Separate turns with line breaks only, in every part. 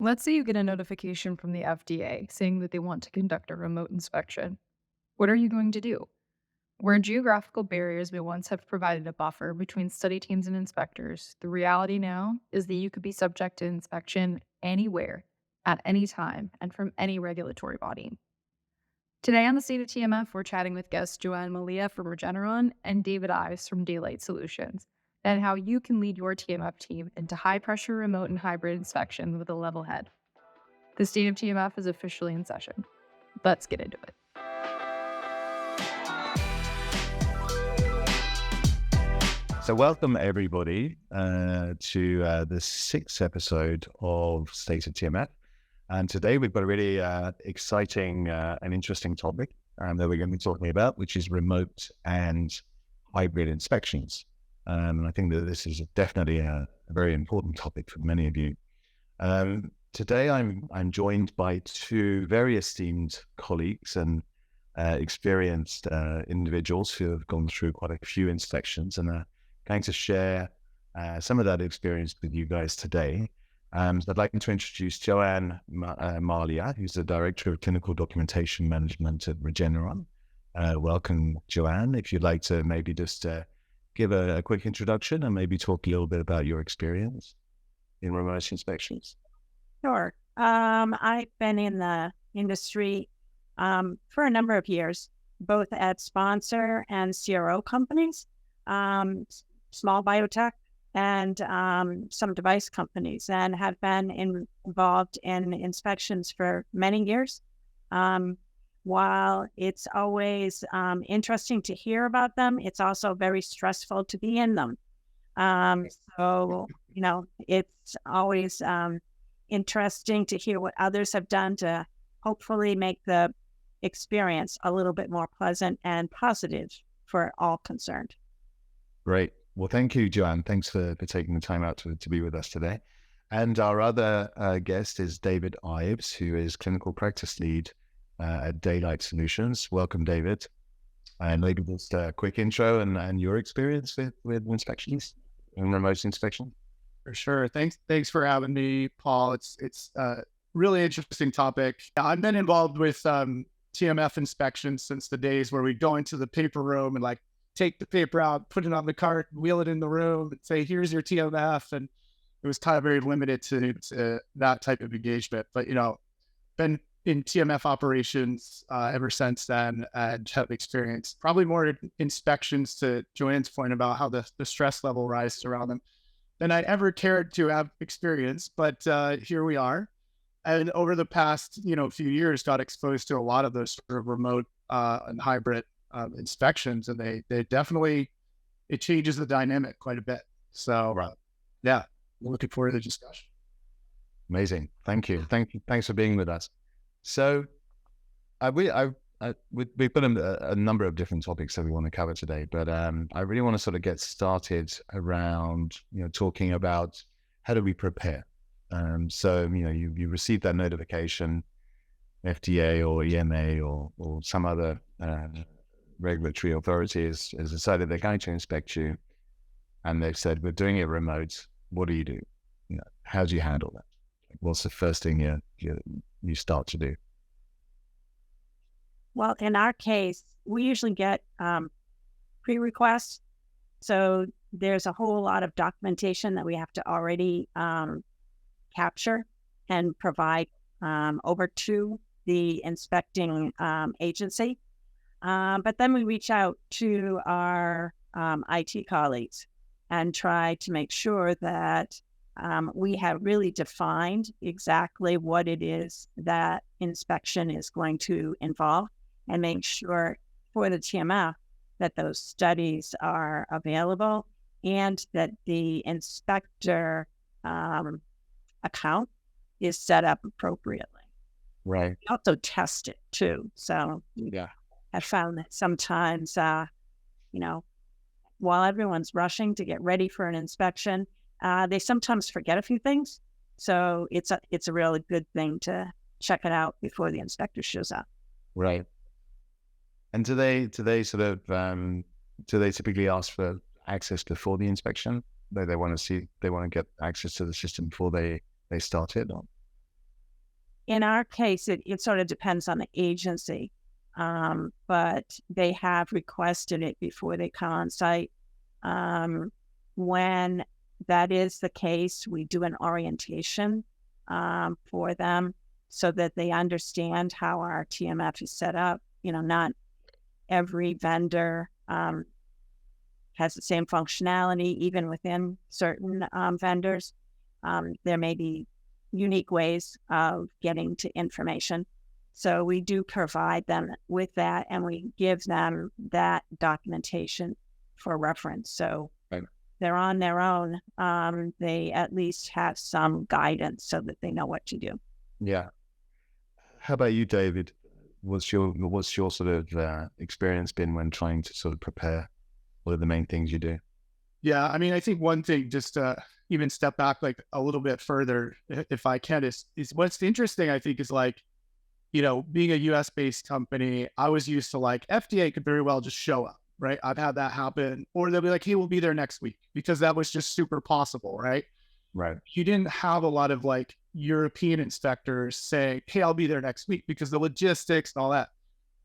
Let's say you get a notification from the FDA saying that they want to conduct a remote inspection. What are you going to do? Where geographical barriers may once have provided a buffer between study teams and inspectors, the reality now is that you could be subject to inspection anywhere, at any time, and from any regulatory body. Today on the State of TMF, we're chatting with guests Joanne Malia from Regeneron and David Ives from Daelight Solutions, and how you can lead your TMF team into high-pressure remote and hybrid inspection with a level head. The State of TMF is officially in session. Let's get into it.
So welcome everybody to the sixth episode of State of TMF. And today we've got a really exciting and interesting topic that we're going to be talking about, which is remote and hybrid inspections. And I think that this is definitely a very important topic for many of you. Today I'm joined by two very esteemed colleagues and experienced individuals who have gone through quite a few inspections and are going to share some of that experience with you guys today. So I'd like to introduce Joanne Malia, who's the Director of Clinical Documentation Management at Regeneron. Welcome, Joanne. If you'd like to maybe just give a quick introduction and maybe talk a little bit about your experience in remote inspections.
Sure. I've been in the industry for a number of years, both at sponsor and CRO companies, small biotech, and some device companies, and have been involved in inspections for many years. While it's always interesting to hear about them, it's also very stressful to be in them. So, it's always interesting to hear what others have done to hopefully make the experience a little bit more pleasant and positive for all concerned.
Great. Well, thank you, Joanne. Thanks for taking the time out to be with us today. And our other guest is David Ives, who is Clinical Practice Lead at Daelight Solutions. Welcome, David. And maybe just a quick intro and your experience with inspections and remote inspection.
For sure. Thanks for having me, Paul. It's a really interesting topic. I've been involved with TMF inspections since the days where we go into the paper room and take the paper out, put it on the cart, wheel it in the room, and say, "Here's your TMF." And it was kind of very limited to that type of engagement. But been in TMF operations ever since then, and have experienced probably more inspections, to Joanne's point about how the stress level rises around them, than I ever cared to have experienced. But here we are. And over the past, few years, got exposed to a lot of those sort of remote and hybrid inspections, and they definitely, it changes the dynamic quite a bit. So, yeah, looking forward to the discussion.
Amazing. Thank you. Thanks for being with us. So, we've got a number of different topics that we want to cover today, but I really want to sort of get started around, talking about how do we prepare. So, you received that notification, FDA or EMA or some other regulatory authority has decided they're going to inspect you, and they've said, we're doing it remote. What do you do? How do you handle that? What's the first thing you start to do?
Well, in our case, we usually get pre-requests. So there's a whole lot of documentation that we have to already capture and provide over to the inspecting agency. But then we reach out to our IT colleagues and try to make sure that we have really defined exactly what it is that inspection is going to involve, and make sure for the TMF that those studies are available and that the inspector account is set up appropriately.
Right.
We also test it too. So
yeah,
I found that sometimes, while everyone's rushing to get ready for an inspection, they sometimes forget a few things. So it's a really good thing to check it out before the inspector shows up.
Right. And do they typically ask for access before the inspection? They want to get access to the system before they start it? Or?
in our case, it sort of depends on the agency, but they have requested it before they come on site. When that is the case, we do an orientation for them so that they understand how our TMF is set up. Not every vendor has the same functionality, even within certain vendors. There may be unique ways of getting to information. So we do provide them with that, and we give them that documentation for reference. So they're on their own. They at least have some guidance so that they know what to do.
Yeah. How about you, David? What's your sort of experience been when trying to sort of prepare? What are the main things you do?
Yeah, I mean, I think one thing, just even step back like a little bit further, if I can, is what's interesting, I think, is like, being a US based company, I was used to like FDA could very well just show up, right? I've had that happen, or they'll be like, hey, we'll be there next week, because that was just super possible, right?
Right.
You didn't have a lot of like European inspectors saying, hey, I'll be there next week, because the logistics and all that.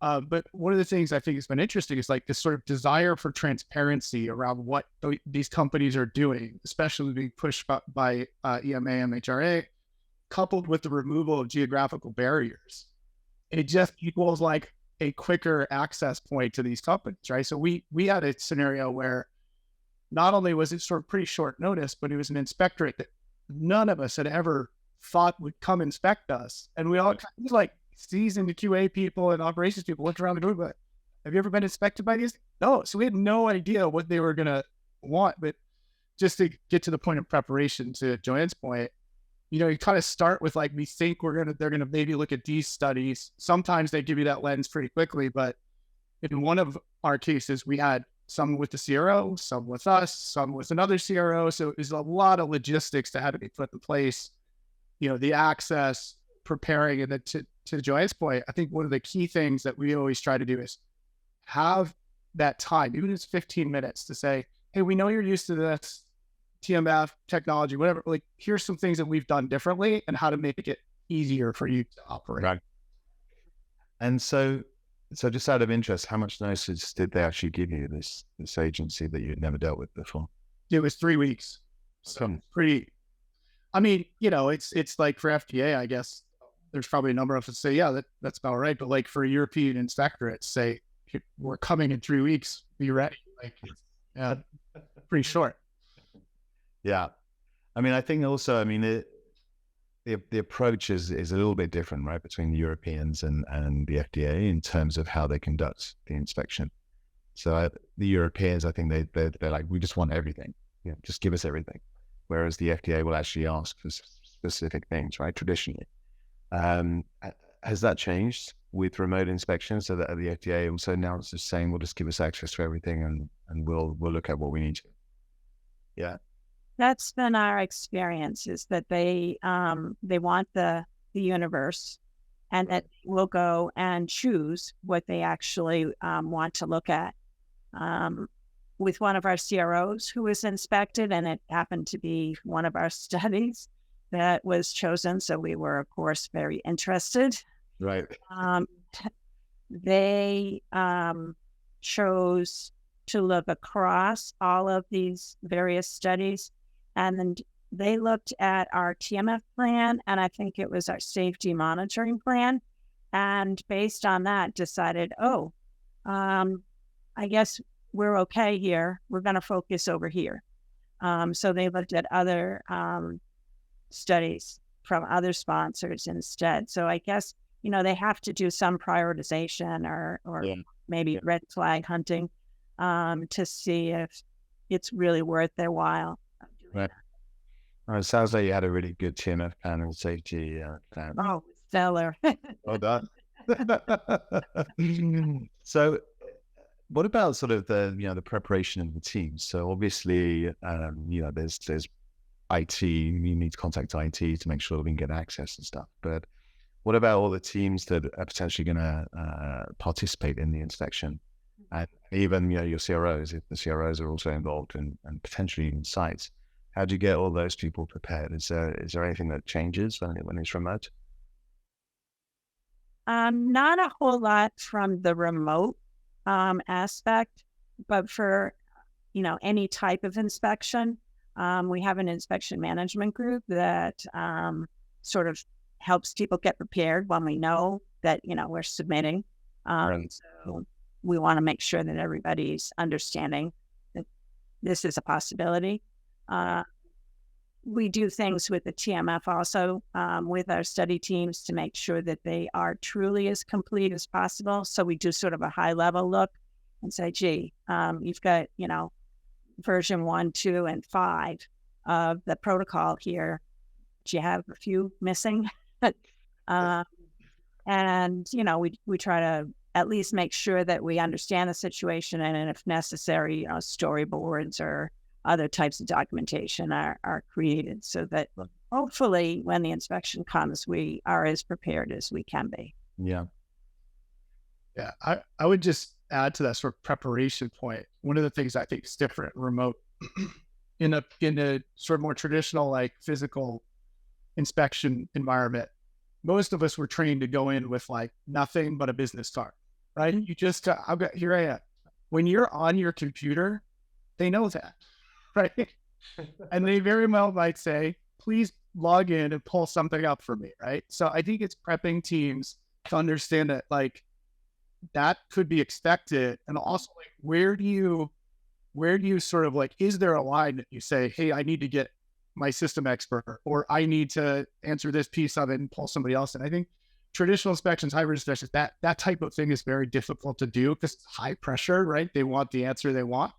But one of the things I think has been interesting is like this sort of desire for transparency around what these companies are doing, especially being pushed by EMA, MHRA, coupled with the removal of geographical barriers. It just equals like a quicker access point to these companies, right? So we had a scenario where not only was it sort of pretty short notice, but it was an inspectorate that none of us had ever thought would come inspect us. And we all kind of like seasoned QA people and operations people looked around the group, like, have you ever been inspected by these? No. So we had no idea what they were going to want. But just to get to the point of preparation, to Joanne's point, you kind of start with like, we think they're going to maybe look at these studies. Sometimes they give you that lens pretty quickly, but in one of our cases, we had some with the CRO, some with us, some with another CRO. So it was a lot of logistics that had to be put in place, the access, preparing. And then to Joanne's point, I think one of the key things that we always try to do is have that time, even if it's 15 minutes, to say, hey, we know you're used to this TMF technology, whatever, like, here's some things that we've done differently and how to make it easier for you to operate.
Right. And so just out of interest, how much notice did they actually give you, this agency that you had never dealt with before?
It was 3 weeks. So pretty, I mean, it's like for FDA, I guess there's probably a number of us say, yeah, that's about right. But like for a European inspectorate, say, we're coming in 3 weeks, be ready. Like, yeah, pretty short.
Yeah. I mean, I think also, the approach is a little bit different, right, between the Europeans and the FDA in terms of how they conduct the inspection. So the Europeans, I think they're like, we just want everything. Just give us everything. Whereas the FDA will actually ask for specific things, right, traditionally. Has that changed with remote inspections, so that the FDA also now is just saying, well, just give us access to everything and we'll look at what we need to? Yeah.
That's been our experience, is that they want the universe, and that we'll go and choose what they actually want to look at. With one of our CROs who was inspected, and it happened to be one of our studies that was chosen, so we were, of course, very interested.
Right.
They chose to look across all of these various studies. And then they looked at our TMF plan, and I think it was our safety monitoring plan. And based on that, decided, I guess we're okay here. We're going to focus over here. So they looked at other studies from other sponsors instead. So I guess, they have to do some prioritization or maybe red flag hunting to see if it's really worth their while.
Right. It sounds like you had a really good TMF plan and safety plan.
Oh, stellar.
Well done. So what about sort of the preparation of the team? So obviously, there's IT, you need to contact IT to make sure we can get access and stuff. But what about all the teams that are potentially going to participate in the inspection? And even, your CROs, if the CROs are also involved and potentially even sites. How do you get all those people prepared? Is there anything that changes when it's remote?
Not a whole lot from the remote aspect, but for, any type of inspection, we have an inspection management group that sort of helps people get prepared when we know that, we're submitting.
Right.
So we want to make sure that everybody's understanding that this is a possibility. We do things with the TMF also with our study teams to make sure that they are truly as complete as possible. So we do sort of a high level look and say, gee, you've got, version 1, 2, and 5 of the protocol here. Do you have a few missing? And, we try to at least make sure that we understand the situation, and if necessary, storyboards or other types of documentation are created so that hopefully when the inspection comes, we are as prepared as we can be.
Yeah.
Yeah. I would just add to that sort of preparation point. One of the things I think is different remote in a sort of more traditional, like physical inspection environment, most of us were trained to go in with like nothing but a business card, right? You just, here I am. When you're on your computer, they know that. Right. And they very well might say, please log in and pull something up for me. Right. So I think it's prepping teams to understand that like that could be expected. And also like, where do you sort of like, is there a line that you say, hey, I need to get my system expert, or I need to answer this piece of it and pull somebody else in? I think traditional inspections, hybrid inspections, that type of thing is very difficult to do because it's high pressure, right? They want the answer they want.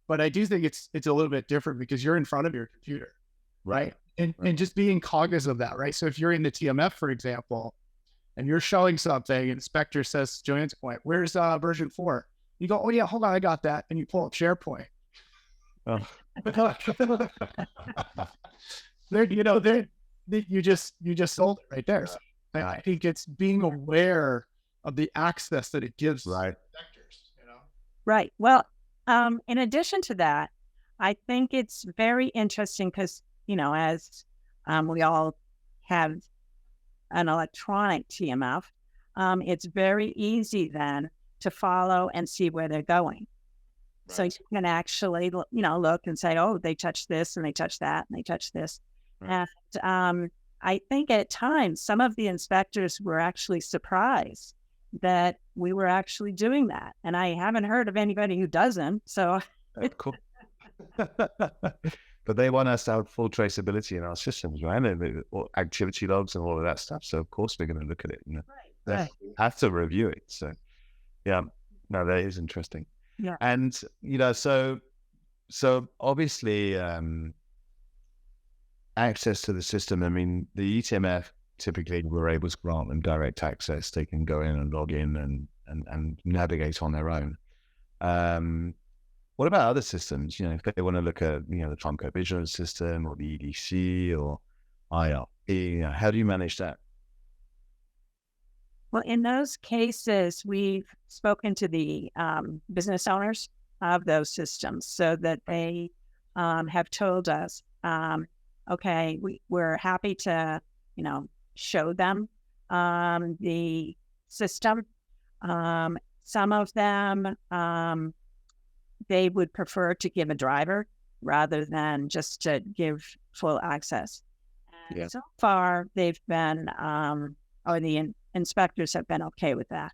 But I do think it's a little bit different because you're in front of your computer, right? And just being cognizant of that, right? So if you're in the TMF, for example, and you're showing something, inspector says, Joanne's point, where's version 4? You go, oh yeah, hold on, I got that. And you pull up SharePoint. Oh. You just sold it right there. So I think it's being aware of the access that it gives inspectors,
Right. Well, in addition to that, I think it's very interesting because, as we all have an electronic TMF, it's very easy then to follow and see where they're going. Right. So you can actually, look and say, oh, they touched this and they touched that and they touched this. Right. And I think at times some of the inspectors were actually surprised that we were actually doing that. And I haven't heard of anybody who doesn't. So
cool. But they want us to have full traceability in our systems, right? And activity logs and all of that stuff. So of course we're going to look at it. Right. Have to review it. So yeah, no, that is interesting.
Yeah.
And so obviously access to the system. I mean, the ETMF typically we're able to grant them direct access. They can go in and log in and navigate on their own. What about other systems? If they want to look at, the pharmacovigilance system or the EDC or IRP, how do you manage that?
Well, in those cases, we've spoken to the business owners of those systems so that they have told us, okay, we're happy to, show them the system. Some of them, they would prefer to give a driver rather than just to give full access. And so far, they've been, the inspectors have been okay with that.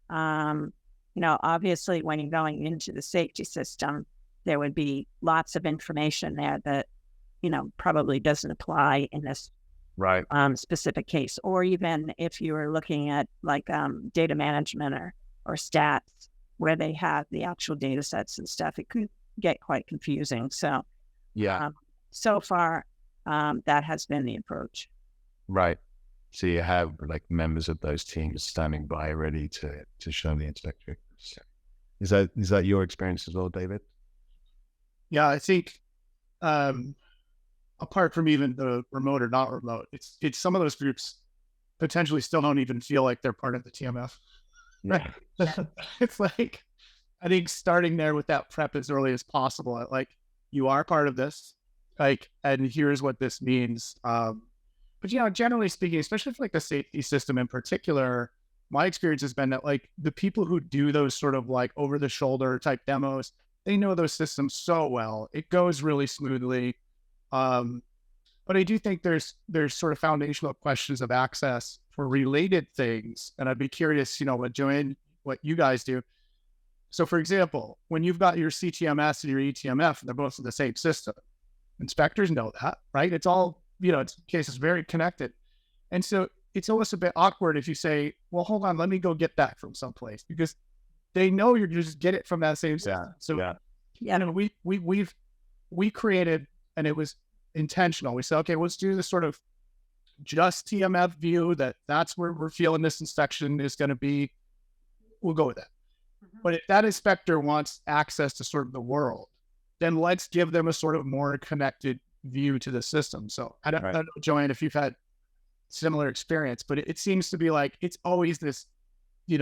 Obviously, when you're going into the safety system, there would be lots of information there that, probably doesn't apply in this specific case. Or even if you were looking at like data management or stats where they have the actual data sets and stuff, it could get quite confusing. So so far, that has been the approach.
Right. So you have like members of those teams standing by ready to show the inspector. Is that your experience as well, David?
Yeah, I think apart from even the remote or not remote, it's some of those groups potentially still don't even feel like they're part of the TMF. Right. It's like, I think starting there with that prep as early as possible, like you are part of this, like, and here's what this means. But generally speaking, especially for like the safety system in particular, my experience has been that like the people who do those sort of like over the shoulder type demos, they know those systems so well. It goes really smoothly. But I do think there's sort of foundational questions of access for related things. And I'd be curious, what Joanne, what you guys do. So for example, when you've got your CTMS and your ETMF, they're both in the same system. Inspectors know that, right? It's all, it's cases very connected. And so it's almost a bit awkward if you say, well, hold on, let me go get that from someplace, because they know you're just get it from that same system. So we created, and it was intentional. We said, okay, let's do this sort of just TMF view that's where we're feeling this inspection is going to be. We'll go with that. But if that inspector wants access to sort of the world, then let's give them a sort of more connected view to the system. So I don't know, Joanne, if you've had similar experience, but it seems to be like it's always this,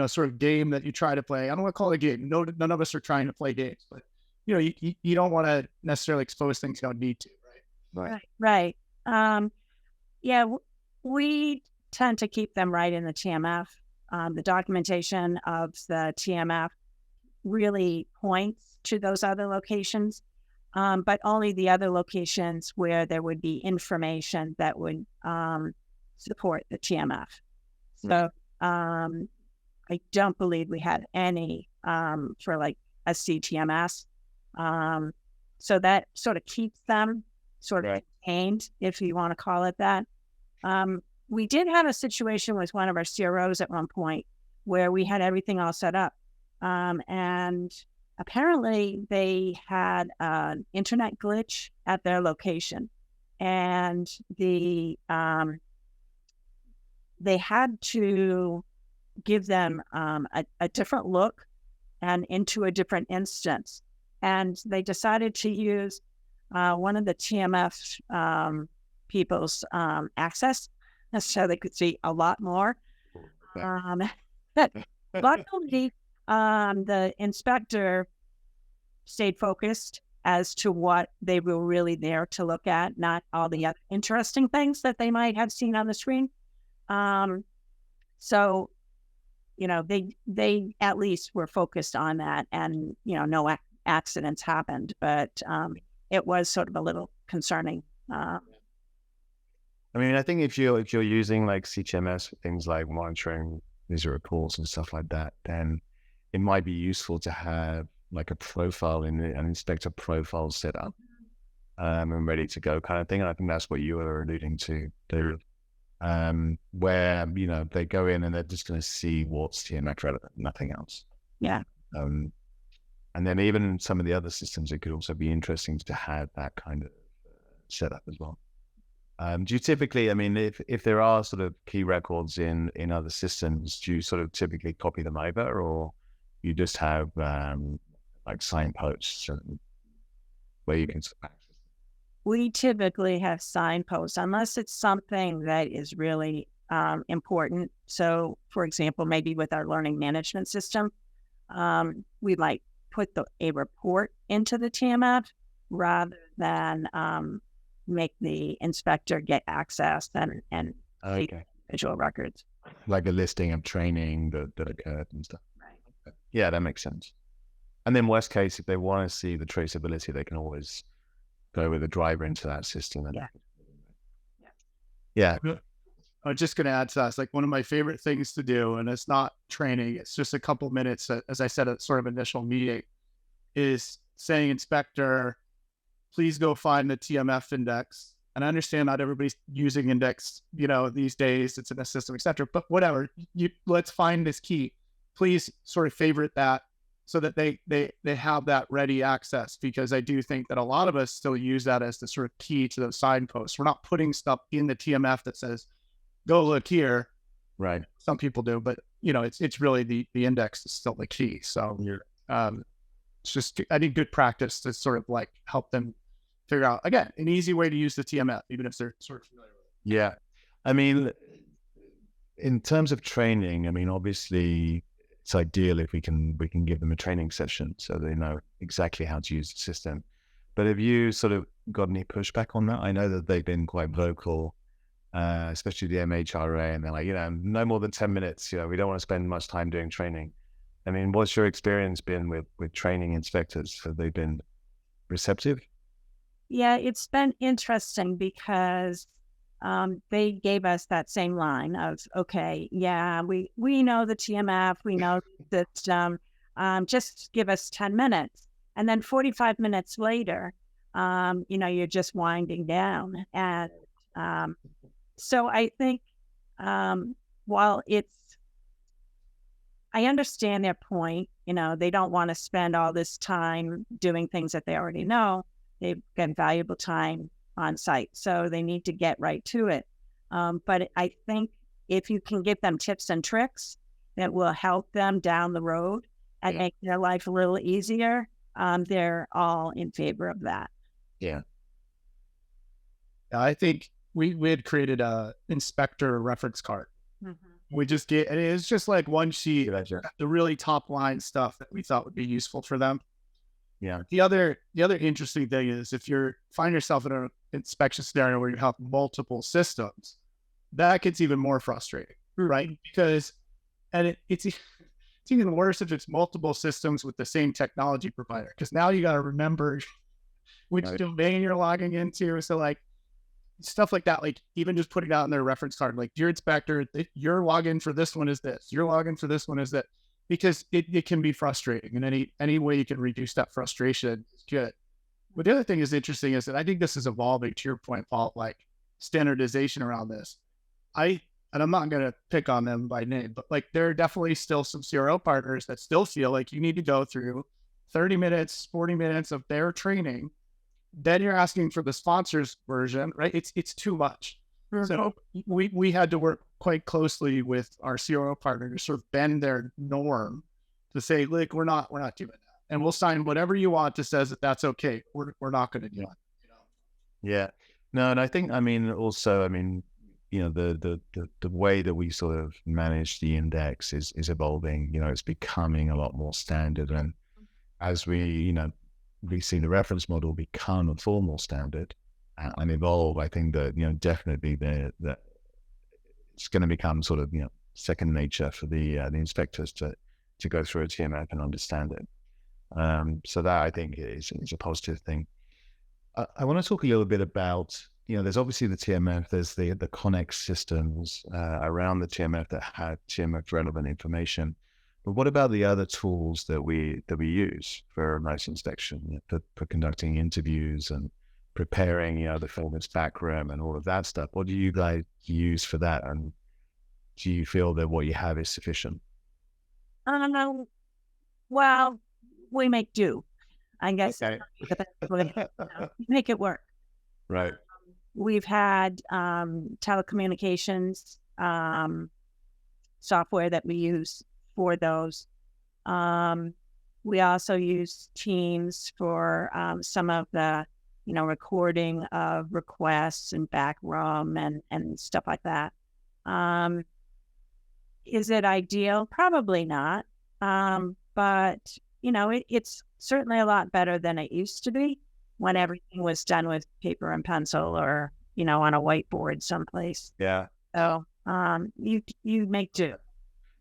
sort of game that you try to play. I don't want to call it a game. No, none of us are trying to play games, but you don't want to necessarily expose things you don't need to, right?
Right. We tend to keep them right in the TMF. The documentation of the TMF really points to those other locations, but only the other locations where there would be information that would support the TMF. So I don't believe we had any for like a CTMS. So that sort of keeps them sort of contained, if you want to call it that. We did have a situation with one of our CROs at one point where we had everything all set up. And apparently they had an internet glitch at their location, and they had to give them a different look and into a different instance. And they decided to use one of the TMF people's access, so they could see a lot more. Luckily, the inspector stayed focused as to what they were really there to look at, not all the other interesting things that they might have seen on the screen. So, they at least were focused on that, and, no accidents happened, but it was sort of a little concerning.
I mean, I think if you're using like CTMS for things like monitoring user reports and stuff like that, then it might be useful to have like a profile an inspector profile set up and ready to go kind of thing. And I think that's what you were alluding to, David. Where they go in and they're just going to see what's TMF relevant, nothing else.
Yeah.
And then even some of the other systems, it could also be interesting to have that kind of setup as well. Do you typically, I mean, if there are sort of key records in other systems, do you sort of typically copy them over, or you just have like signposts where you can sort of access them?
We typically have signposts unless it's something that is really important. So, for example, maybe with our learning management system, we might put a report into the TMF rather than make the inspector get access and visual records.
Like a listing of training that occurred and stuff.
Right.
Yeah, that makes sense. And then worst case, if they want to see the traceability, they can always go with a driver into that system. And yeah.
I'm just going to add to that. It's like one of my favorite things to do, and it's not training. It's just a couple minutes, as I said, at sort of initial meeting, is saying, inspector, please go find the TMF index. And I understand not everybody's using index, these days, it's in a system, et cetera, but whatever, let's find this key. Please sort of favorite that so that they have that ready access, because I do think that a lot of us still use that as the sort of key to those signposts. We're not putting stuff in the TMF that says, go look here.
Right.
Some people do, but it's really the index is still the key. So it's just, I think, good practice to sort of like help them figure out, again, an easy way to use the TMF, even if they're sort of familiar with it.
Yeah. I mean, in terms of training, I mean, obviously it's ideal if we can give them a training session so they know exactly how to use the system. But have you sort of got any pushback on that? I know that they've been quite vocal especially the MHRA, and they're like, no more than 10 minutes. We don't want to spend much time doing training. I mean, what's your experience been with training inspectors? Have they been receptive?
Yeah, it's been interesting because they gave us that same line of, okay, yeah, we know the TMF, we know that just give us 10 minutes. And then 45 minutes later, you're just winding down. And so I think while I understand their point, they don't want to spend all this time doing things that they already know. They've got valuable time on site, so they need to get right to it. But I think if you can give them tips and tricks that will help them down the road and make their life a little easier, they're all in favor of that.
Yeah.
I think we had created a inspector reference card. We just get, and it's just like one sheet, the really top line stuff that we thought would be useful for them.
Yeah.
The other interesting thing is if you find yourself in an inspection scenario where you have multiple systems, that gets even more frustrating, right? Because, and it's even worse if it's multiple systems with the same technology provider, because now you got to remember which domain you're logging into. So like stuff like that, like even just putting out in their reference card, like dear inspector, your login for this one is this, your login for this one is that, because it can be frustrating, and any way you can reduce that frustration is good. But the other thing is interesting is that I think this is evolving, to your point, Paul, like standardization around this. And I'm not going to pick on them by name, but like there are definitely still some CRO partners that still feel like you need to go through 30 minutes, 40 minutes of their training. Then you're asking for the sponsors version, right? It's too much. So we had to work quite closely with our CRO partner to sort of bend their norm to say, look, we're not doing that, and we'll sign whatever you want that says that that's okay. We're not going to do it.
Yeah, no, and I think also the way that we sort of manage the index is evolving. It's becoming a lot more standard, and as we see the reference model become a formal standard and evolve, I think that definitely that it's going to become sort of second nature for the inspectors to go through a TMF and understand it. So that I think is a positive thing. I want to talk a little bit about there's obviously the TMF, there's the Connex systems around the TMF that have TMF relevant information. But what about the other tools that we use for remote inspection, for conducting interviews and preparing, the performance backroom and all of that stuff? What do you guys use for that? And do you feel that what you have is sufficient?
Well, we make do, I guess.
Okay.
Make it work.
Right.
We've had telecommunications software that we use for those. We also use Teams for some of the recording of requests and backroom and stuff like that. Is it ideal? Probably not. But it's certainly a lot better than it used to be when everything was done with paper and pencil or on a whiteboard someplace.
Yeah.
So you make do.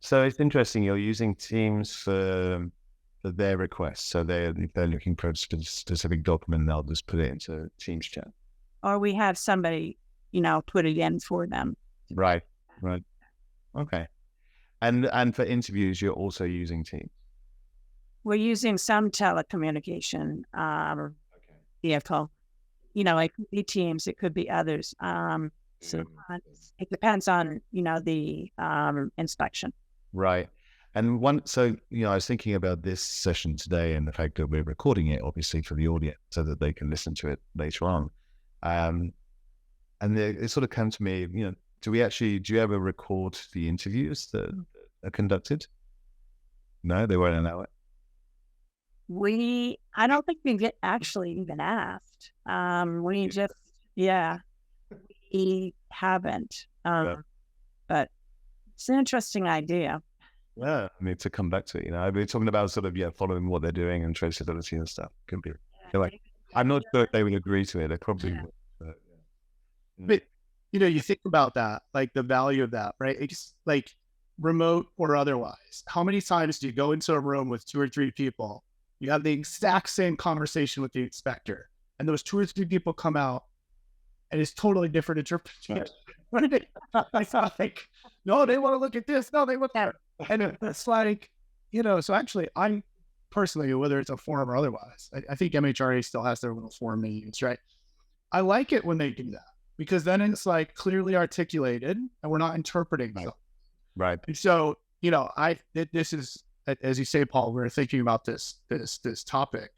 So it's interesting. You're using Teams for their requests. So if they're looking for a specific document, they'll just put it into Teams chat.
Or we have somebody, put it in for them.
Right. Okay. And for interviews, you're also using Teams.
We're using some telecommunication vehicle. It could be Teams, it could be others. So it depends on the inspection.
Right. And I was thinking about this session today and the fact that we're recording it, obviously, for the audience so that they can listen to it later on. And it sort of came to me, do you ever record the interviews that are conducted? No, they won't allow it.
I don't think we get actually even asked. We haven't. But it's an interesting idea.
Yeah, I need to come back to it. I've been talking about sort of following what they're doing and traceability and stuff. Could be. I'm not sure if they would agree to it. They probably would.
But you think about that, like the value of that, right? It's like remote or otherwise. How many times do you go into a room with 2 or 3 people? You have the exact same conversation with the inspector, and those 2 or 3 people come out, and it's totally different interpretation. Right? I thought like, no, they want to look at this. No, they want that. And it's like, so actually, I'm personally, whether it's a forum or otherwise, I think MHRA still has their little forum they use, right? I like it when they do that because then it's like clearly articulated and we're not interpreting
Right.
something.
Right.
And so, this is, as you say, Paul, we were thinking about this topic.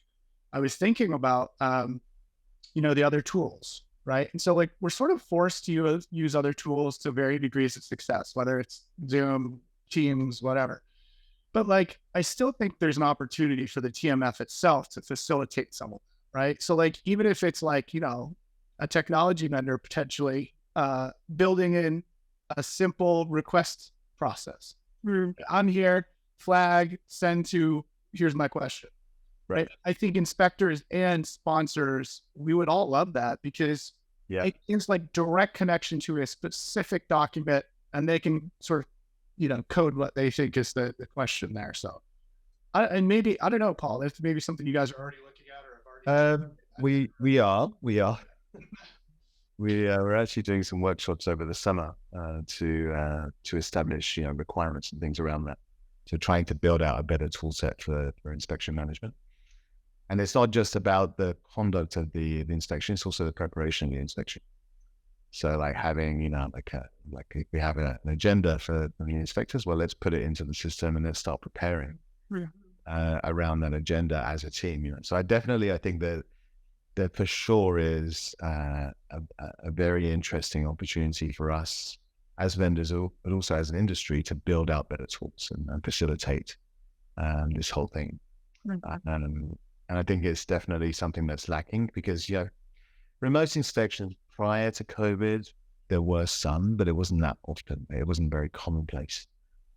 I was thinking about, the other tools, right? And so like, we're sort of forced to use other tools to varying degrees of success, whether it's Zoom, Teams, whatever. But like, I still think there's an opportunity for the TMF itself to facilitate some of that, right? So like, even if it's like, a technology vendor potentially building in a simple request process. I'm here, flag, send to, here's my question, right? I think inspectors and sponsors, we would all love that because it gives like direct connection to a specific document and they can sort of, code what they think is the question there. So, and maybe, I don't know, Paul, if maybe something you guys are already looking at or have already.
We are. We're actually doing some workshops over the summer to establish requirements and things around that. So trying to build out a better tool set for inspection management. And it's not just about the conduct of the inspection; it's also the preparation of the inspection. So like having like if we have an agenda for the inspectors, well, let's put it into the system and let's start preparing around that agenda as a team. So I think that there for sure is a very interesting opportunity for us as vendors, but also as an industry to build out better tools and facilitate this whole thing. And I think it's definitely something that's lacking because, remote inspections prior to COVID, there were some, but it wasn't that often. It wasn't very commonplace.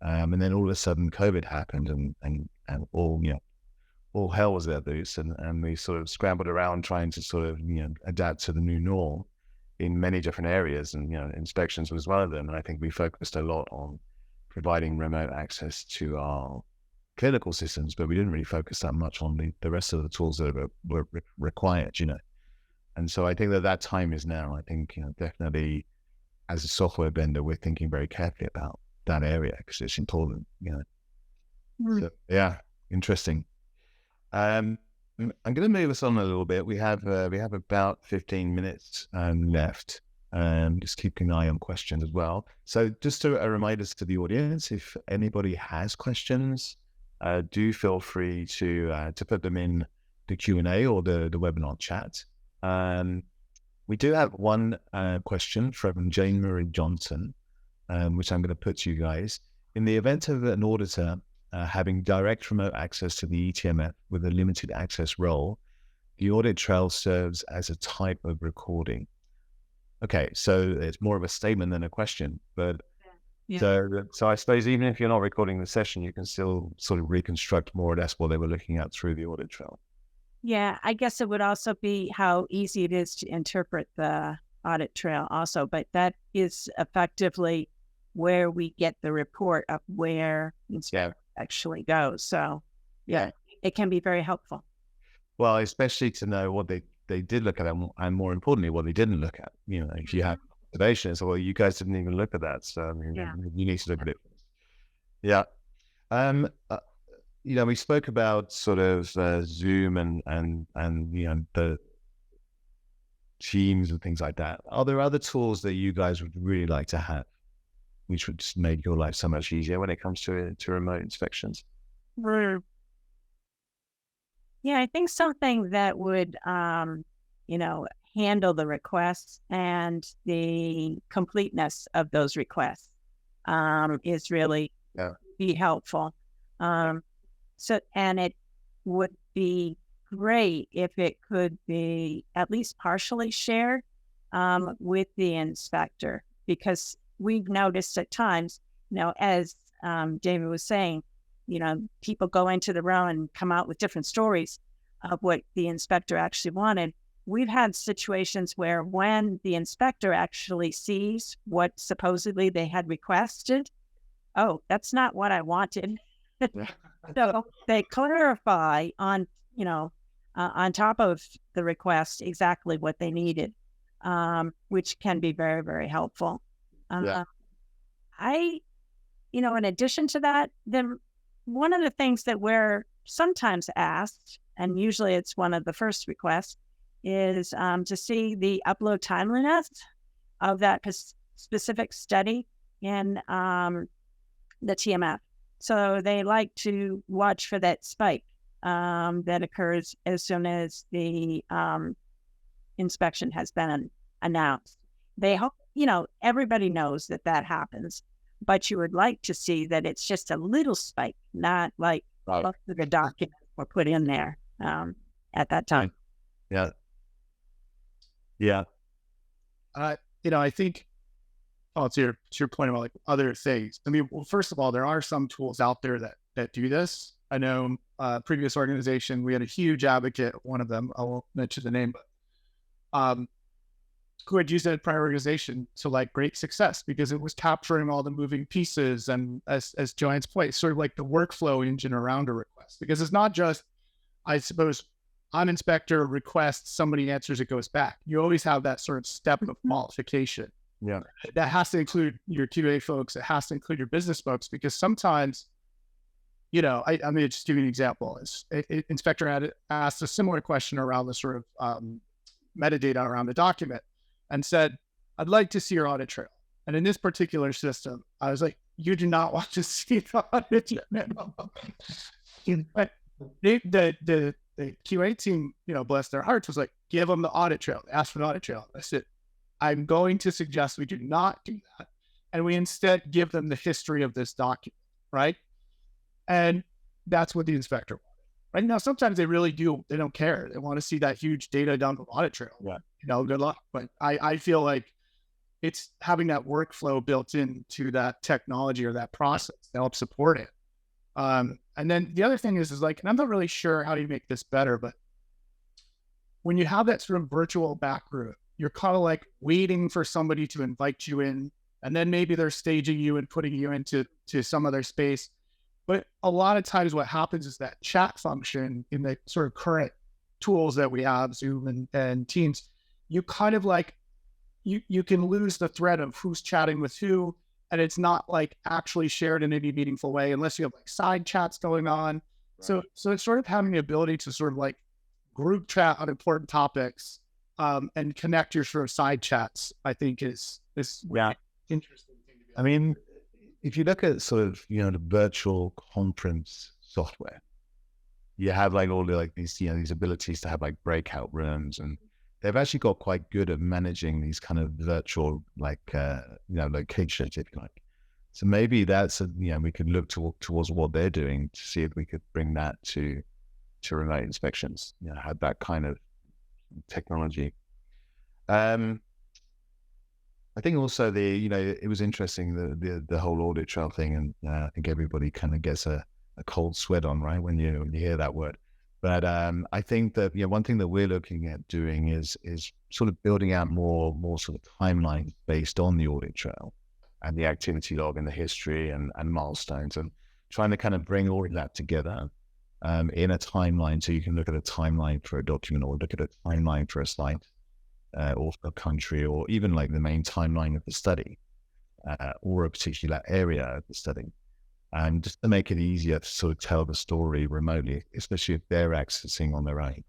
And then all of a sudden COVID happened and all hell was let loose, and we sort of scrambled around trying to sort of adapt to the new norm in many different areas, and inspections was one of them. And I think we focused a lot on providing remote access to our clinical systems, but we didn't really focus that much on the rest of the tools that were required. And so I think that time is now. I think definitely as a software vendor, we're thinking very carefully about that area because it's important. So yeah, interesting. I'm going to move us on a little bit. We have about 15 minutes left. Just keeping an eye on questions as well. So just a reminder to the audience, if anybody has questions, do feel free to put them in the Q&A or the webinar chat. We do have one question from Jane Marie Johnson, which I'm going to put to you guys. In the event of an auditor having direct remote access to the eTMF with a limited access role, the audit trail serves as a type of recording. Okay, so it's more of a statement than a question, but so I suppose even if you're not recording the session, you can still sort of reconstruct more or less what they were looking at through the audit trail.
Yeah, I guess it would also be how easy it is to interpret the audit trail also, but that is effectively where we get the report of where actually goes. So it can be very helpful.
Well, especially to know what they did look at and more importantly, what they didn't look at. If you have observations, well, you guys didn't even look at that. So you need to look at it. Yeah. We spoke about sort of Zoom and the Teams and things like that. Are there other tools that you guys would really like to have, which would just make your life so much easier when it comes to remote inspections?
Yeah, I think something that would, handle the requests and the completeness of those requests is really be helpful. And it would be great if it could be at least partially shared with the inspector, because we've noticed at times, as David was saying, people go into the room and come out with different stories of what the inspector actually wanted. we've had situations where when the inspector actually sees what supposedly they had requested, oh, that's not what I wanted. So they clarify on, on top of the request exactly what they needed, which can be very, very helpful.
Yeah.
In addition to that, then one of the things that we're sometimes asked, and usually it's one of the first requests, is to see the upload timeliness of that specific study in the TMF. So they like to watch for that spike that occurs as soon as the inspection has been announced. They hope, everybody knows that happens, but you would like to see that it's just a little spike, not like most of the documents were put in there at that time.
Yeah. Yeah.
I think, to your point about like other things. I mean, well, first of all, there are some tools out there that do this. I know previous organization, we had a huge advocate, one of them, I won't mention the name, but who had used it at prior organization to like great success because it was capturing all the moving pieces. And as Joanne's point, sort of like the workflow engine around a request, because it's not just, I suppose, on inspector requests, somebody answers, it goes back. You always have that sort of step of qualification.
Yeah.
That has to include your QA folks. It has to include your business folks, because sometimes, I mean, just give you an example. Inspector had asked a similar question around the sort of metadata around the document and said, I'd like to see your audit trail. And in this particular system, I was like, you do not want to see the audit trail. But the QA team, bless their hearts, was like, give them the audit trail. Ask for the audit trail. I said, I'm going to suggest we do not do that. And we instead give them the history of this document, right? And that's what the inspector wanted. Right now, sometimes they really do. They don't care. They want to see that huge data dump of audit trail.
Yeah.
Good luck. But I feel like it's having that workflow built into that technology or that process to help support it. And then the other thing is like, and I'm not really sure how you make this better, but when you have that sort of virtual back room, you're kind of like waiting for somebody to invite you in, and then maybe they're staging you and putting you into some other space. But a lot of times what happens is that chat function in the sort of current tools that we have, Zoom and Teams, you kind of like, you can lose the thread of who's chatting with who, and it's not like actually shared in any meaningful way unless you have like side chats going on. Right. So it's sort of having the ability to sort of like group chat on important topics and connect your sort of side chats, I think is interesting thing to be.
I mean, if you look at sort of, the virtual conference software, you have like all the like these, these abilities to have like breakout rooms, and they've actually got quite good at managing these kind of virtual like, locations, if you like. So maybe that's, we could look towards what they're doing to see if we could bring that to remote inspections, have that kind of technology. I think also it was interesting, the whole audit trail thing, and I think everybody kind of gets a cold sweat on, right, when you hear that word. But I think that one thing that we're looking at doing is sort of building out more sort of timelines based on the audit trail and the activity log and the history and milestones, and trying to kind of bring all of that together in a timeline, so you can look at a timeline for a document or look at a timeline for a site. Or a country, or even like the main timeline of the study, or a particular area of the study, and just to make it easier to sort of tell the story remotely, especially if they're accessing on their own.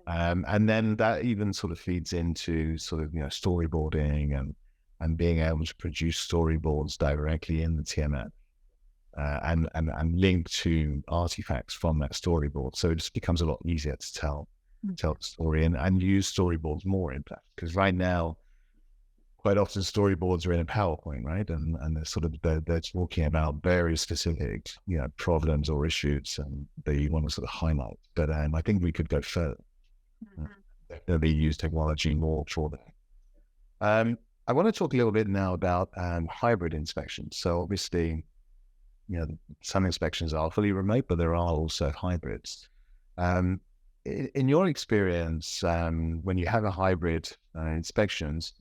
And then that even sort of feeds into sort of storyboarding and being able to produce storyboards directly in the TMF, and link to artifacts from that storyboard, so it just becomes a lot easier to tell the story and use storyboards more in fact, because right now quite often storyboards are in a PowerPoint, right, and they're sort of they're talking about very specific problems or issues, and they want to sort of highlight. But I think we could go further. Definitely use technology more for that. I want to talk a little bit now about hybrid inspections. So obviously some inspections are fully remote, but there are also hybrids. in your experience, when you have a hybrid inspections,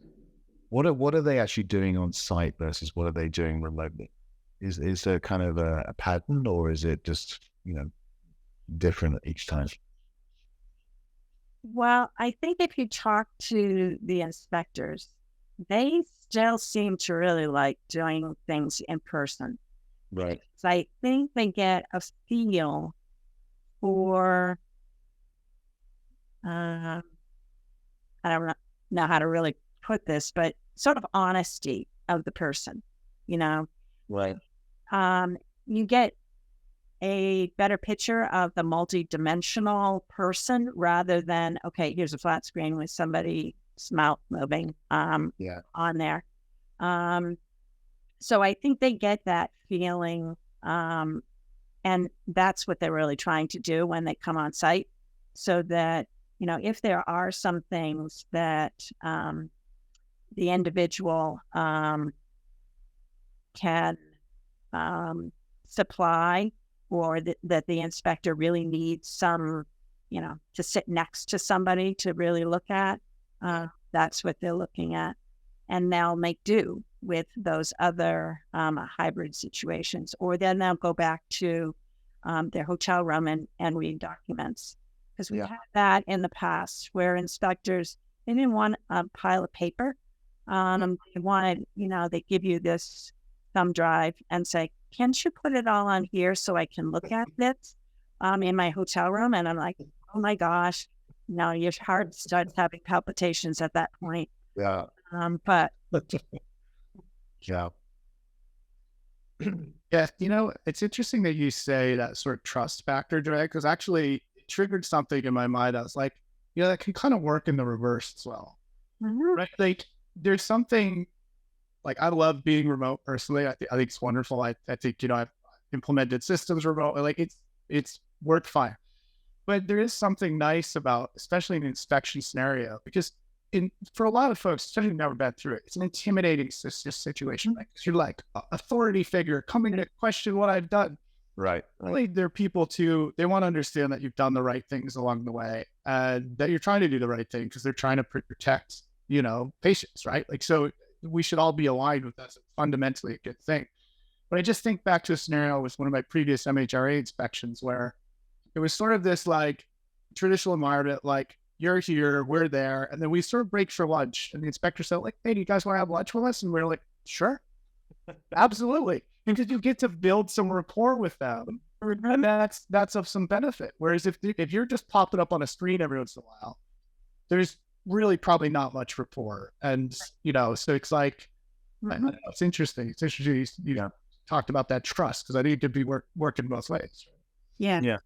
what are they actually doing on site versus what are they doing remotely? Is there kind of a pattern, or is it just, different each time?
Well, I think if you talk to the inspectors, they still seem to really like doing things in person.
Right.
So I think they get a feel for, I don't know how to really put this, but sort of honesty of the person, you know.
Right.
You get a better picture of the multi-dimensional person rather than, okay, here's a flat screen with somebody's mouth moving on there. So I think they get that feeling, and that's what they're really trying to do when they come on site, so that, if there are some things that the individual can supply, or that the inspector really needs some, to sit next to somebody to really look at, that's what they're looking at. And they'll make do with those other hybrid situations, or then they'll go back to their hotel room and read documents. Because we've had that in the past where inspectors, they didn't want a pile of paper. They wanted, they give you this thumb drive and say, can't you put it all on here so I can look at this in my hotel room? And I'm like, oh my gosh, your heart starts having palpitations at that point.
Yeah.
But
Yeah.
Yeah, it's interesting that you say that sort of trust factor, Joanne, because actually it triggered something in my mind. I was like, that can kind of work in the reverse as well, right? Like, there's something, like, I love being remote personally. I think it's wonderful. I think, I've implemented systems remotely. Like, it's worked fine. But there is something nice about, especially in an inspection scenario, because for a lot of folks, especially who've never been through it, it's an intimidating situation. Like, you're like an authority figure coming to question what I've done.
Right.
Really, there are people too, they want to understand that you've done the right things along the way, and that you're trying to do the right thing because they're trying to protect, patients, right? Like, so we should all be aligned with that. It's fundamentally a good thing. But I just think back to a scenario with one of my previous MHRA inspections where it was sort of this like traditional environment, like, you're here, we're there, and then we sort of break for lunch. And the inspector said, like, hey, do you guys want to have lunch with us? And we're like, sure, absolutely. Because you get to build some rapport with them. And that's of some benefit. Whereas if you're just popping up on a screen every once in a while, there's really probably not much rapport. And, so it's like, I don't know, it's interesting. It's interesting you talked about that trust, because I think it could be working both ways.
yeah,
Yeah.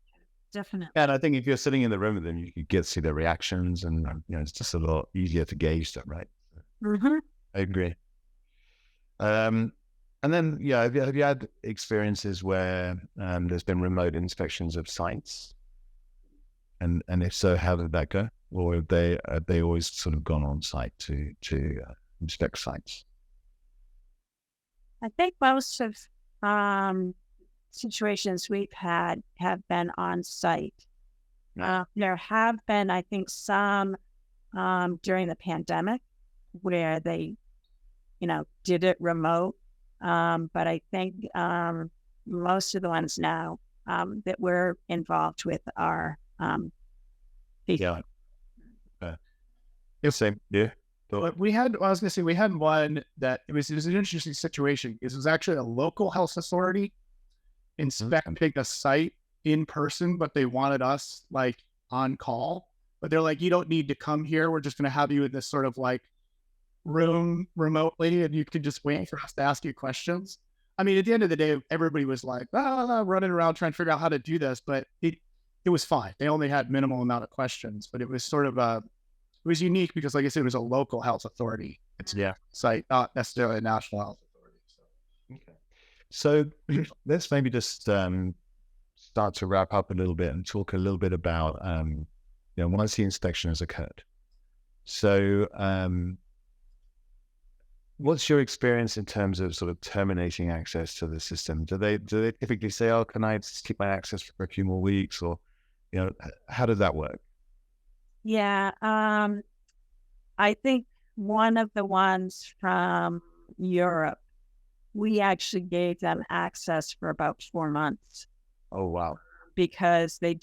definitely.
And I think if you're sitting in the room with them, you could get to see their reactions, and it's just a lot easier to gauge them, right?
Mm-hmm.
I agree. And then, have you had experiences where there's been remote inspections of sites? And if so, how did that go? Or have they always sort of gone on site to inspect sites?
I think most of situations we've had have been on site. There have been, I think, some during the pandemic where they, did it remote. But I think most of the ones now that we're involved with are
Yeah. Same. Yeah.
But we had one that it was an interesting situation. It was actually a local health authority inspecting a site in person, but they wanted us like on call. But they're like, you don't need to come here. We're just going to have you in this sort of like room remotely, and you can just wait for us to ask you questions. I mean, at the end of the day, everybody was like, running around trying to figure out how to do this, but it was fine. They only had minimal amount of questions, but it was sort of it was unique because, like I said, it was a local health authority. It's site, not necessarily a national health authority.
So let's maybe just start to wrap up a little bit and talk a little bit about, once the inspection has occurred. So what's your experience in terms of sort of terminating access to the system? Do they typically say, oh, can I just keep my access for a few more weeks? Or, How does that work?
Yeah. I think one of the ones from Europe, we actually gave them access for about 4 months
Oh, wow.
because they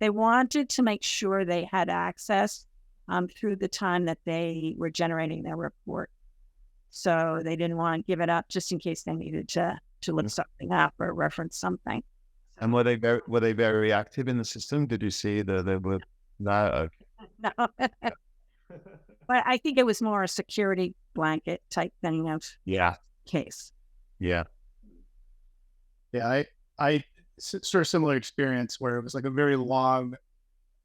wanted to make sure they had access through the time that they were generating their report. So they didn't want to give it up just in case they needed to look something up or reference something.
And were they very active in the system? Did you see that they were? No.
No. But I think it was more a security blanket type thing of case.
Yeah.
Yeah, I sort of similar experience where it was like a very long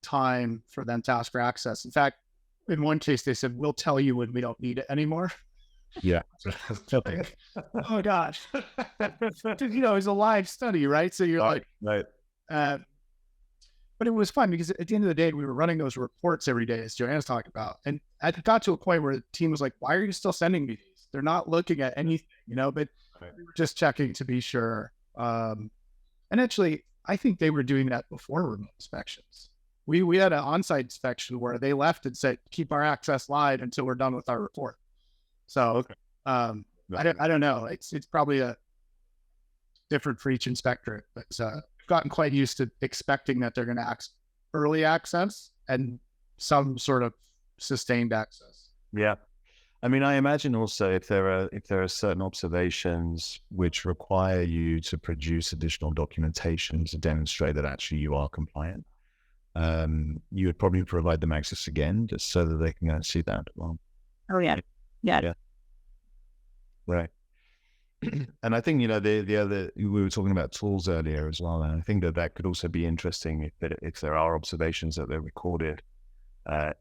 time for them to ask for access. In fact, in one case, they said, "We'll tell you when we don't need it anymore."
Yeah.
Oh gosh, it's a live study, right? So you're
right.
But it was fun because at the end of the day, we were running those reports every day, as Joanne's talking about, and it got to a point where the team was like, "Why are you still sending me these? They're not looking at anything, But we were just checking to be sure. And actually, I think they were doing that before remote inspections. We had an on-site inspection where they left and said, "Keep our access live until we're done with our report." So I don't know. It's probably a different for each inspector, but I've gotten quite used to expecting that they're going to early access and some sort of sustained access.
Yeah. I mean, I imagine also if there are certain observations which require you to produce additional documentation to demonstrate that actually you are compliant, you would probably provide them access again just so that they can go and see that. Well,
Yeah.
Right. And I think, the other, we were talking about tools earlier as well. And I think that could also be interesting if there are observations that they're recorded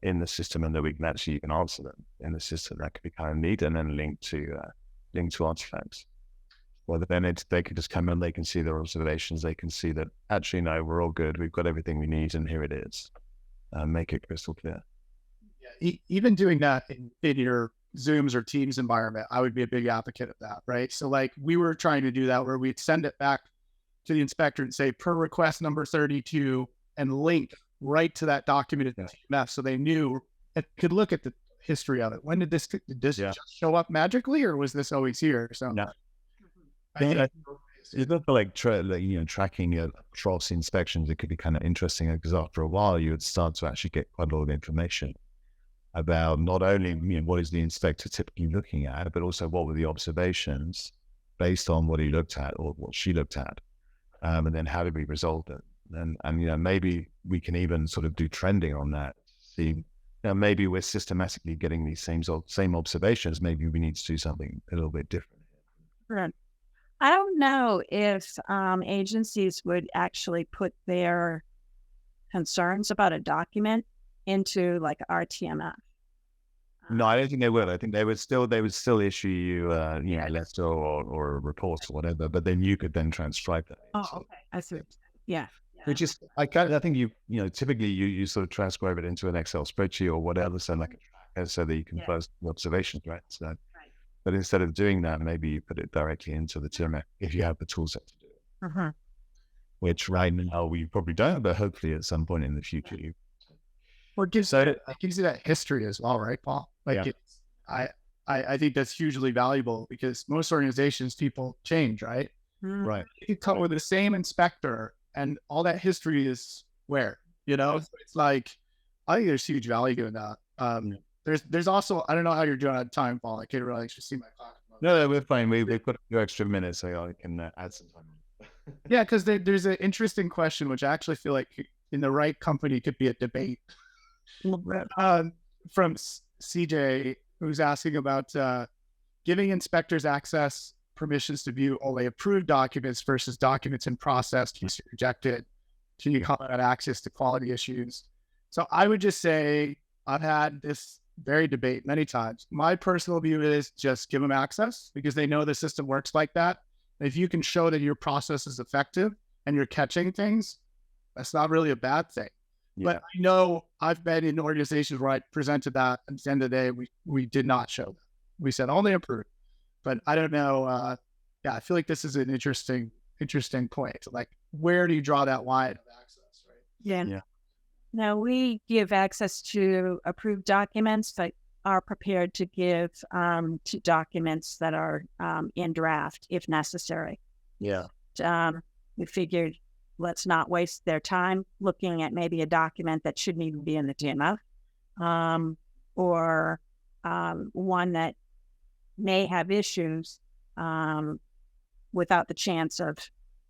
in the system and that we can actually even answer them in the system. That could be kind of neat, and then link to artifacts. Well, then they can just come in, they can see their observations, they can see that actually, no, we're all good. We've got everything we need, and here it is. Make it crystal clear.
Yeah, even doing that in your Zooms or Teams environment, I would be a big advocate of that, right? So like we were trying to do that where we'd send it back to the inspector and say, per request number 32, and link right to that document in TMF, so they knew and could look at the history of it. When did this just show up magically, or was this always here? So
it's not for like tracking across inspections. It could be kind of interesting because after a while you would start to actually get quite a lot of information about not only what is the inspector typically looking at, but also what were the observations based on what he looked at or what she looked at, and then how did we resolve it? And maybe we can even sort of do trending on that. See, maybe we're systematically getting these same observations. Maybe we need to do something a little bit different.
Right. I don't know if agencies would actually put their concerns about a document into like RTMF.
No, I don't think they would. I think they would still issue you, a letter or a report or whatever. But then you could then transcribe that.
Oh, okay. I see. Yeah.
Which is, I think typically you sort of transcribe it into an Excel spreadsheet or whatever, so like a tracker, so that you can post observations, right? So, but instead of doing that, maybe you put it directly into the TMF if you have the tool set to do it. Which right now we probably don't, but hopefully at some point in the future you.
Or it gives you that history as well, right, Paul? I think that's hugely valuable because most organizations, people change, right?
Right.
You come with the same inspector and all that history is where, So it's like, I think there's huge value in that. There's also, I don't know how you're doing on time, Paul. I can't really actually see my clock.
No, we're fine. We've got a few extra minutes, so I can add some time.
Yeah, because there's an interesting question, which I actually feel like in the right company could be a debate. From CJ, who's asking about giving inspectors access permissions to view only approved documents versus documents in process to be rejected. Can you comment on access to quality issues? So I would just say I've had this very debate many times. My personal view is just give them access because they know the system works like that. If you can show that your process is effective and you're catching things, that's not really a bad thing. Yeah. But I know I've been in organizations where I presented that, and at the end of the day, we did not show that. We said only approved. But I don't know. I feel like this is an interesting point. Like, where do you draw that line of access?
Yeah.
Yeah.
Now, we give access to approved documents, but are prepared to give to documents that are in draft if necessary.
Yeah.
We figured let's not waste their time looking at maybe a document that shouldn't even be in the TMF, or one that may have issues without the chance of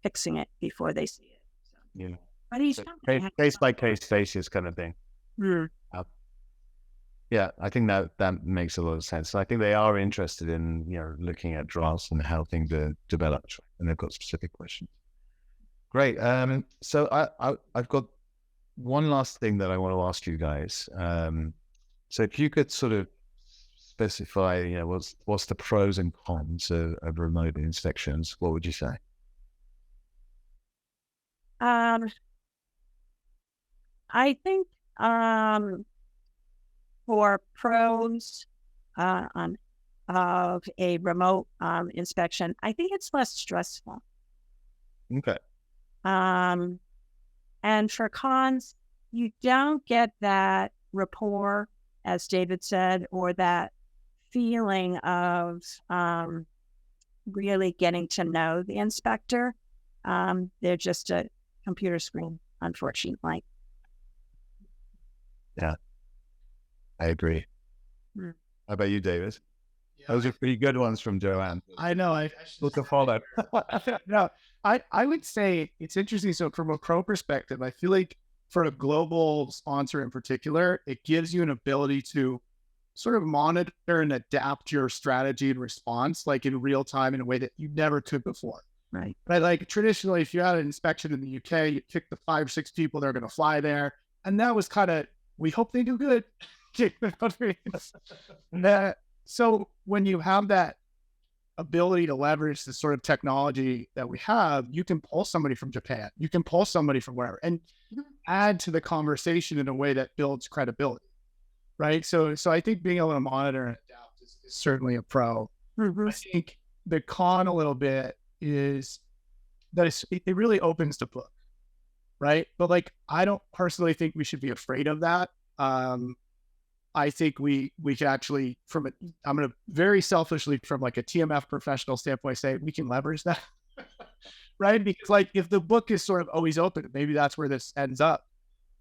fixing it before they see it. So,
Yeah.
but each
So
company has
case by case basis kind of thing.
Mm.
Yeah, I think that makes a lot of sense. I think they are interested in looking at drafts and how things are developed, and they've got specific questions. Great. So I've got one last thing that I want to ask you guys. So if you could sort of specify, what's the pros and cons of remote inspections, what would you say?
I think for pros of a remote inspection, I think it's less stressful.
Okay.
And for cons, you don't get that rapport, as David said, or that feeling of really getting to know the inspector. They're just a computer screen, unfortunately.
Yeah, I agree.
Hmm.
How about you, David?
Yeah,
Those are pretty good ones from Joanne.
I know. I
Look to follow.
No, I would say it's interesting. So from a pro perspective, I feel like for a global sponsor in particular, it gives you an ability to sort of monitor and adapt your strategy and response like in real time in a way that you never could before.
Right.
But like traditionally, if you had an inspection in the UK, you pick the 5 or 6 people that are going to fly there. And that was kind of, we hope they do good. So when you have that ability to leverage the sort of technology that we have, you can pull somebody from Japan, you can pull somebody from wherever, and add to the conversation in a way that builds credibility, right? So I think being able to monitor and adapt is certainly a pro.
Mm-hmm.
I think the con a little bit is that it really opens the book, right? But like, I don't personally think we should be afraid of that. I think we can actually, I'm going to very selfishly from like a TMF professional standpoint, say we can leverage that, right? Because like if the book is sort of always open, maybe that's where this ends up.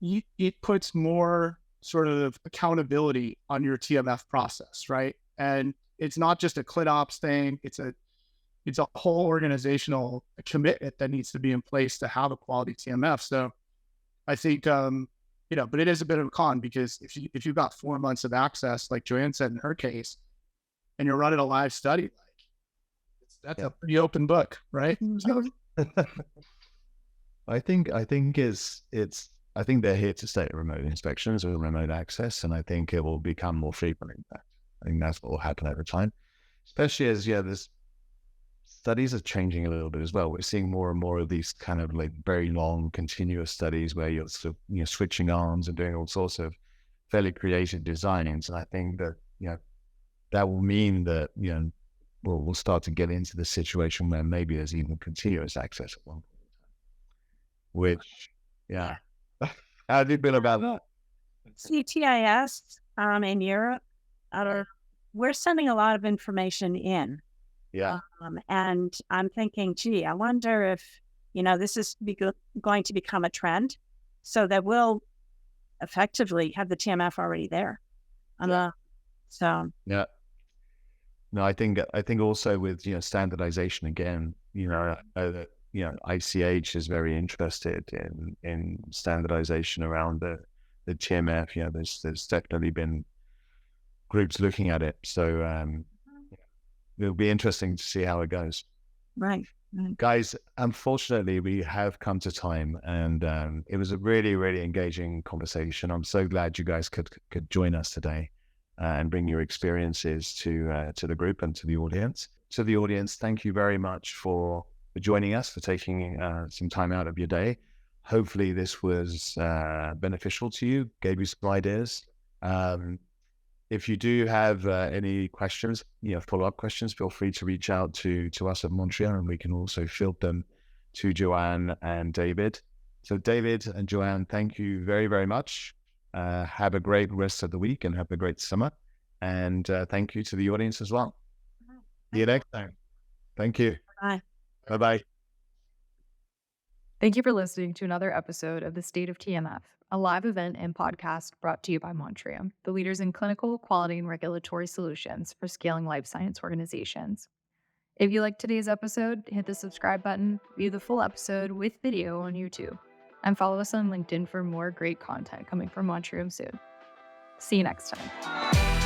It puts more sort of accountability on your TMF process, right? And it's not just a ClinOps thing. It's a whole organizational commitment that needs to be in place to have a quality TMF. So I think, but it is a bit of a con because if you've got 4 months of access, like Joanne said in her case, and you're running a live study, that's a pretty open book, right?
I think they're here to stay, remote inspections or remote access, and I think it will become more frequent. In fact, I think that's what will happen over time, especially as there's studies are changing a little bit as well. We're seeing more and more of these kind of like very long, continuous studies where you're sort of switching arms and doing all sorts of fairly creative designs. And I think that that will mean that we'll start to get into the situation where maybe there's even continuous access at one point in time. Which, how do you feel about that?
CTIS in Europe, we're sending a lot of information in.
Yeah.
And I'm thinking, gee, I wonder if, this is going to become a trend so that we'll effectively have the TMF already there. So.
Yeah. No, I think also with, standardization again, ICH is very interested in standardization around the TMF. There's definitely been groups looking at it. So, it'll be interesting to see how it goes.
Right.
Guys, unfortunately, we have come to time, and it was a really, really engaging conversation. I'm so glad you guys could join us today and bring your experiences to the group and to the audience. To the audience, thank you very much for joining us, for taking some time out of your day. Hopefully this was beneficial to you, gave you some ideas. If you do have any questions, follow-up questions, feel free to reach out to us at Montrium, and we can also field them to Joanne and David So David and Joanne, thank you very, very much. Have a great rest of the week and have a great summer. And thank you to the audience as well. See you next time. Thank you.
Bye.
Bye-bye.
Thank you for listening to another episode of The State of TMF, a live event and podcast brought to you by Montrium, the leaders in clinical, quality, and regulatory solutions for scaling life science organizations. If you liked today's episode, hit the subscribe button, view the full episode with video on YouTube, and follow us on LinkedIn for more great content coming from Montrium soon. See you next time.